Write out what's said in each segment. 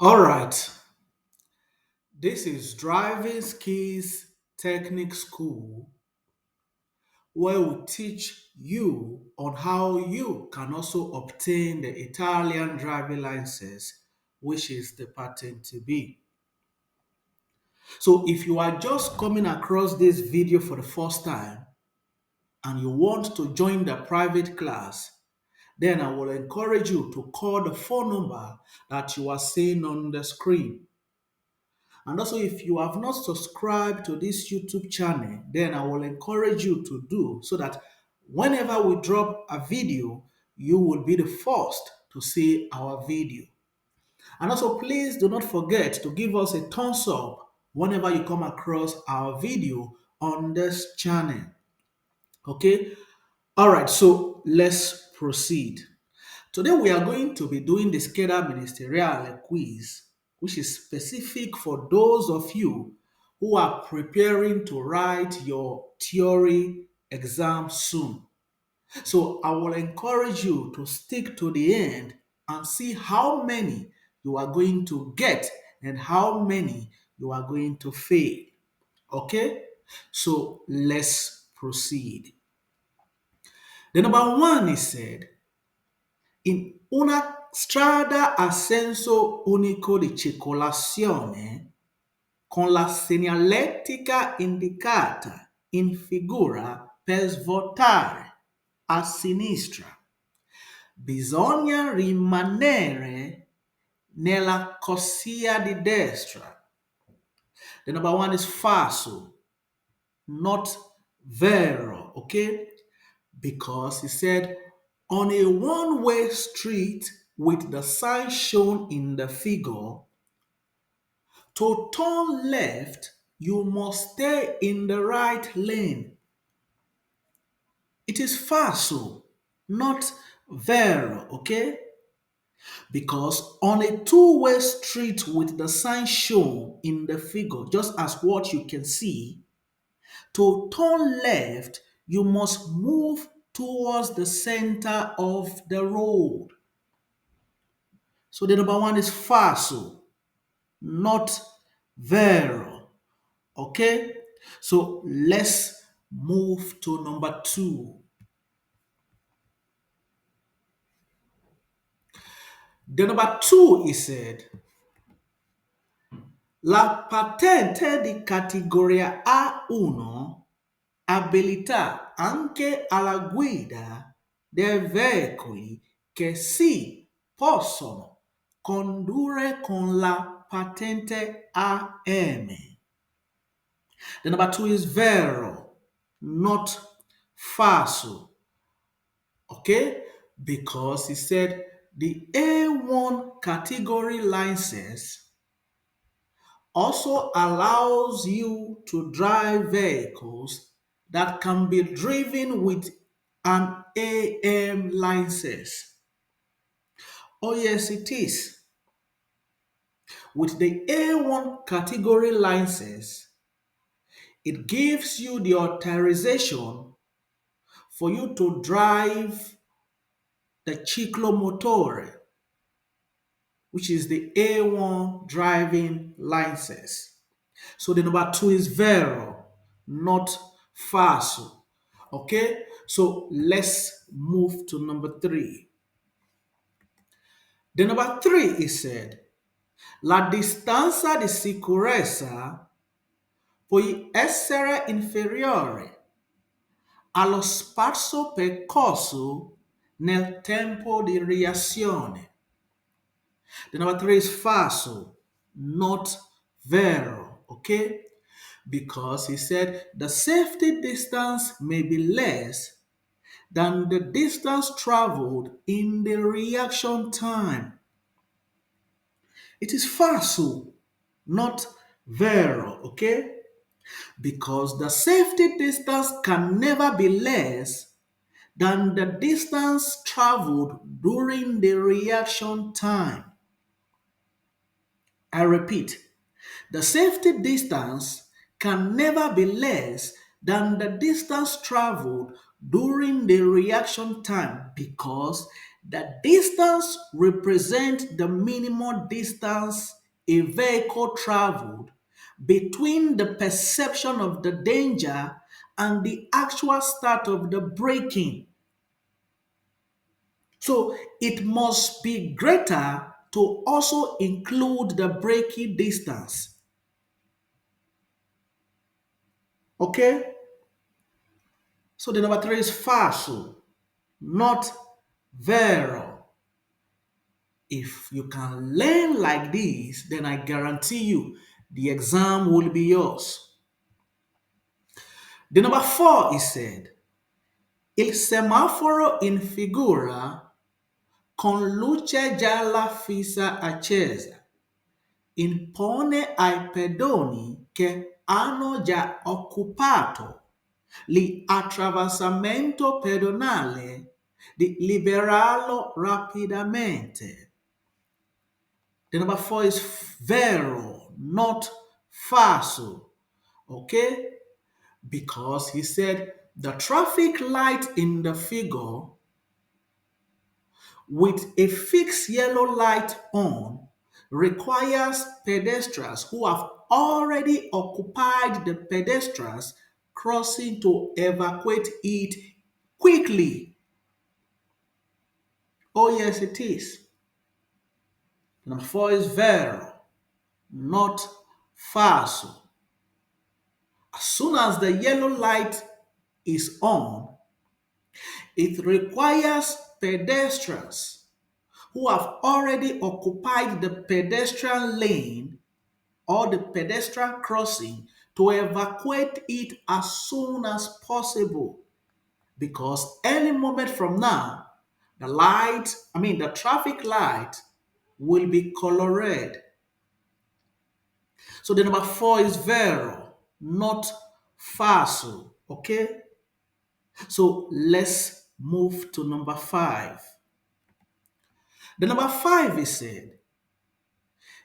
All right, this is Driving Skills Technique School, where we teach you on how you can also obtain the Italian driving license, which is the Patenti B. So, if you are just coming across this video for the first time and you want to join the private class, then I will encourage you to call the phone number that you are seeing on the screen. And also, if you have not subscribed to this YouTube channel, then I will encourage you to do so that whenever we drop a video, you will be the first to see our video. And also, please do not forget to give us a thumbs up whenever you come across our video on this channel. Okay? All right, so let's proceed. Today we are going to be doing the Scheda Ministeriale quiz, which is specific for those of you who are preparing to write your theory exam soon. So I will encourage you to stick to the end and see how many you are going to get and how many you are going to fail. Okay? So let's proceed. The number one is said, in una strada a senso unico di circolazione, con la segnaletica indicata in figura per svoltare a sinistra, bisogna rimanere nella corsia di destra. The number one is falso, not vero, okay? Because he said, on a one-way street with the sign shown in the figure, to turn left, you must stay in the right lane. It is falso, not vero, okay? Because on a two-way street with the sign shown in the figure, just as what you can see, to turn left, you must move towards the center of the road. So the number one is falso, not vero. Okay? So let's move to number two. The number two is said, la patente di categoria A1 abilita anche alla guida dei veicoli che si possono condurre con la patente AM. The number two is vero, not falso. Okay? Because he said the A1 category license also allows you to drive vehicles that can be driven with an AM license. Oh, yes, it is. With the A1 category license, it gives you the authorization for you to drive the ciclomotore, which is the A1 driving license. So the number two is vero, not falso. Okay, so let's move to number three. The number three is said, la distanza di sicurezza può essere inferiore allo spazio percorso nel tempo di reazione. The number three is falso, not vero, okay? Because he said the safety distance may be less than the distance traveled in the reaction time. It is falso, not vero, okay? Because the safety distance can never be less than the distance traveled during the reaction time. I repeat, the safety distance can never be less than the distance traveled during the reaction time because The distance represents the minimum distance a vehicle traveled between the perception of the danger and the actual start of the braking. So it must be greater to also include the braking distance. Okay? So the number three is falso, not vero. If you can learn like this, then I guarantee you the exam will be yours. The number four is said, il semaforo in figura con luce gialla fissa accesa impone ai pedoni che hanno già occupato l'attraversamento pedonale di liberarlo rapidamente. The number four is vero, not falso. Okay? Because he said the traffic light in the figure with a fixed yellow light on requires pedestrians who have already occupied the pedestrians crossing to evacuate it quickly. Oh, yes, it is. Number four is vero, not falso. As soon as the yellow light is on, it requires pedestrians who have already occupied the pedestrian lane or the pedestrian crossing to evacuate it as soon as possible. Because any moment from now, the traffic light will be color red. So the number four is vero, not falso. Okay? So let's move to number five. The number five is said,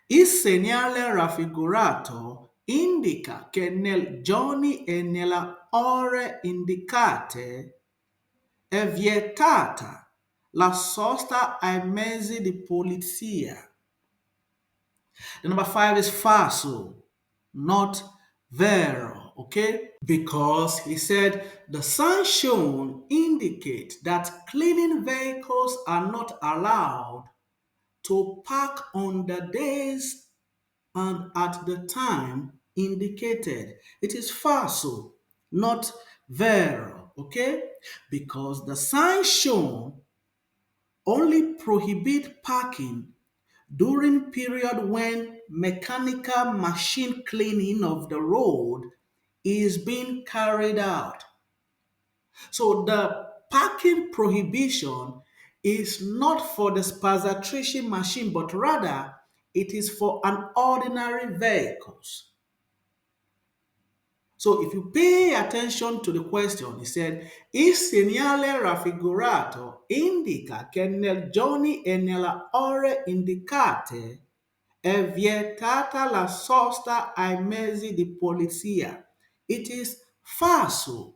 il segnale raffigurato indica che nel giorni e nelle ore indicate è vietata la sosta ai mezzi di polizia. The number five is falso, not vero, okay? Because he said the sign shown indicate that cleaning vehicles are not allowed to park on the days and at the time indicated. It is falso, not vero, okay? Because the sign shown only prohibit parking during period when mechanical machine cleaning of the road is being carried out. So the parking prohibition is not for the spazatrici machine, but rather it is for an ordinary vehicles. So if you pay attention to the question, it said, il segnale raffigurato indica che nel giorni e nelle ore indicate è vietata la sosta ai mezzi di polizia. It is falso,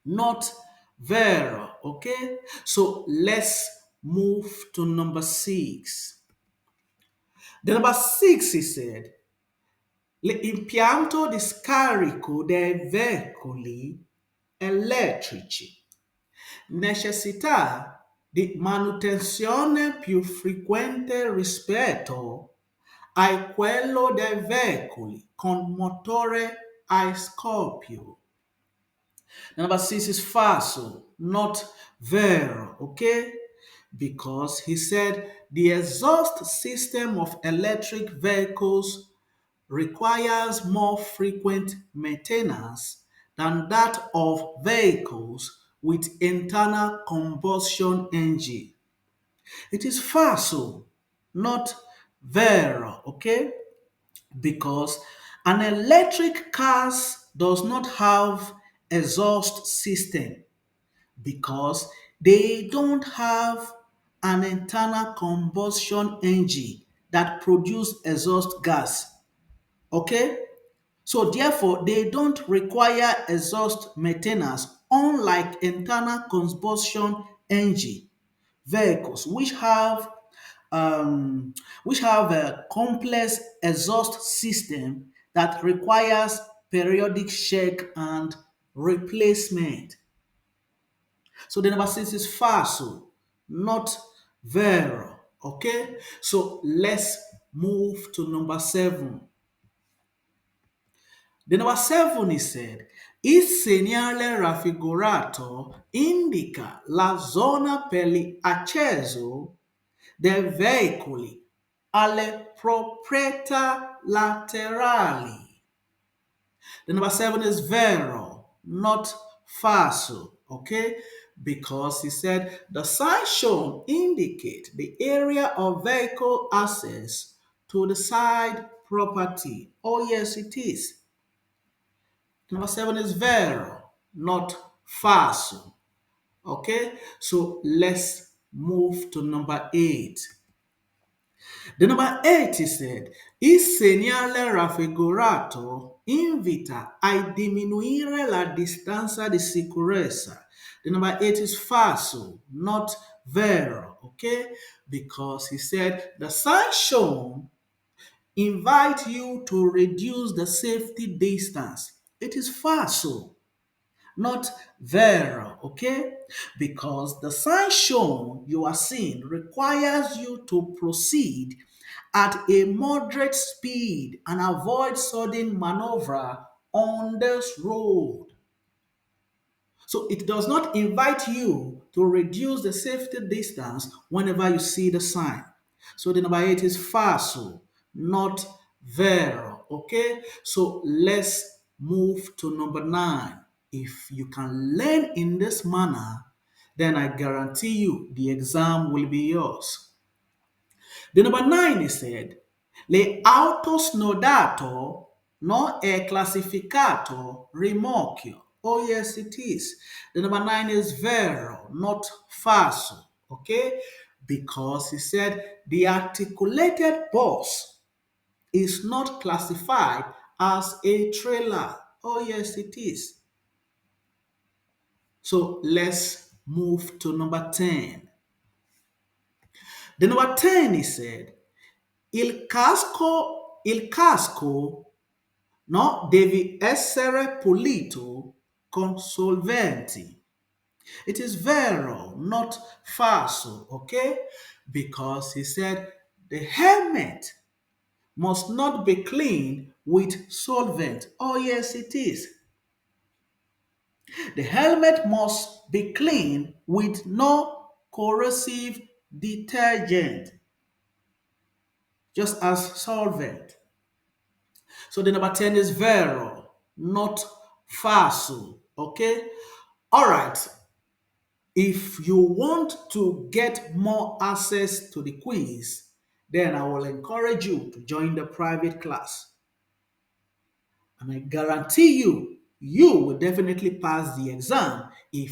not vero, okay? So let's move to number six. The number six is said, l'impianto di scarico dei veicoli elettrici necessità di manutenzione più frequente rispetto a quello dei veicoli con motore a scoppio. Number six is falso, not vero, okay? Because he said the exhaust system of electric vehicles requires more frequent maintenance than that of vehicles with internal combustion engine. It is falso, not vero, okay? Because an electric car does not have exhaust system because they don't have an internal combustion engine that produce exhaust gas. Okay? So therefore, they don't require exhaust maintenance unlike internal combustion engine. vehicles um, which have a complex exhaust system that requires periodic check and replacement. So the number six is falso, not vero. Okay, so let's move to number seven. The number seven is said, il segnale raffigurato indica la zona per gli accesso dei veicoli alle proprietà laterali. The number seven is vero, not falso, okay? Because he said the sign shown indicate the area of vehicle access to the side property. Oh yes, it is. Number seven is vero, not falso. Okay, so let's move to number eight. The number eight is said, il segnale raffigurato invita a diminuire la distanza di sicurezza. The number eight is falso, not vero, okay? Because he said the sign shown invite you to reduce the safety distance. It is falso, not vero, okay? Because the sign shown you are seeing requires you to proceed at a moderate speed and avoid sudden maneuver on this road. So it does not invite you to reduce the safety distance whenever you see the sign. So the number eight is falso, not vero. Okay, so let's move to number nine. If you can learn in this manner, then I guarantee you the exam will be yours. The number nine is said, l'auto snodato non è classificato rimorchio. Oh yes, it is. The number nine is vero, not falso. Okay? Because he said the articulated bus is not classified as a trailer. Oh yes, it is. So let's move to number 10. The number 10 is said, il casco no, deve essere pulito con solventi. It is vero, not falso, okay? Because he said the helmet must not be cleaned with solvent. Oh, yes, it is. The helmet must be cleaned with no corrosive detergent, just as solvent. So the number 10 is vero, not falso. Okay? All right. If you want to get more access to the quiz, then I will encourage you to join the private class. And I guarantee you, you will definitely pass the exam if